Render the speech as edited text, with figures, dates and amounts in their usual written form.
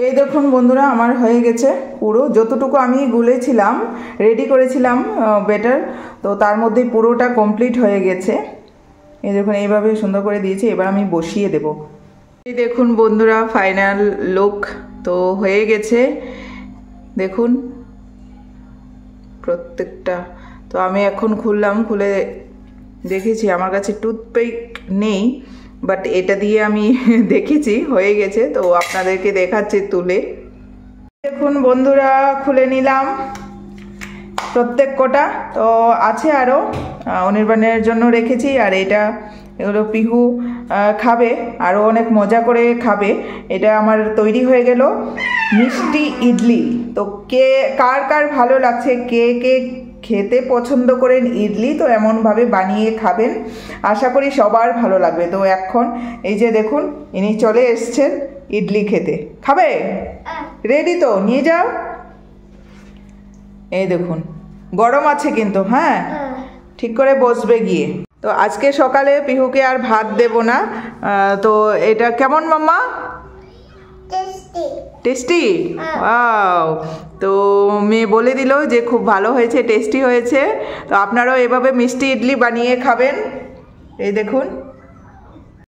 এই দেখুন বন্ধুরা, আমার হয়ে গেছে পুরো যতটুকু আমি গুলেছিলাম, রেডি করেছিলাম বেটার, তো তার মধ্যে পুরোটা কমপ্লিট হয়ে গেছে। এই দেখুন এইভাবে সুন্দর করে দিয়েছি, এবার আমি বসিয়ে দেব। এই দেখুন বন্ধুরা, ফাইনাল লুক তো হয়ে গেছে। দেখুন প্রত্যেকটা, তো আমি এখন খুললাম, খুলে দেখেছি আমার কাছে টুথপিক নেই, বাট এটা দিয়ে আমি দেখেছি হয়ে গেছে, তো আপনাদেরকে দেখাচ্ছি তুলে। দেখুন বন্ধুরা, খুলে নিলাম প্রত্যেক কটা, তো আছে আরও অনির্বাণের জন্য রেখেছি। আর এটা এগুলো পিহু খাবে, আরও অনেক মজা করে খাবে। এটা আমার তৈরি হয়ে গেল মিষ্টি ইডলি। তো কে কার কার ভালো লাগছে, কে কে খেতে পছন্দ করেন ইডলি, তো এমনভাবে বানিয়ে খাবেন, আশা করি সবার ভালো লাগবে। তো এখন এই যে দেখুন ইনি চলে এসছেন ইডলি খেতে। খাবে? রেডি তো? নিয়ে যাও। এই দেখুন গরম আছে কিন্তু, হ্যাঁ ঠিক করে বসবে গিয়ে। তো আজকে সকালে পিহুকে আর ভাত দেব না। তো এটা কেমন মাম্মা? টেস্টি। ওয়াও, তো মেয়ে বলে দিল যে খুব ভালো হয়েছে, টেস্টি হয়েছে। তো আপনারাও এভাবে মিষ্টি ইডলি বানিয়ে খাবেন। এই দেখুন।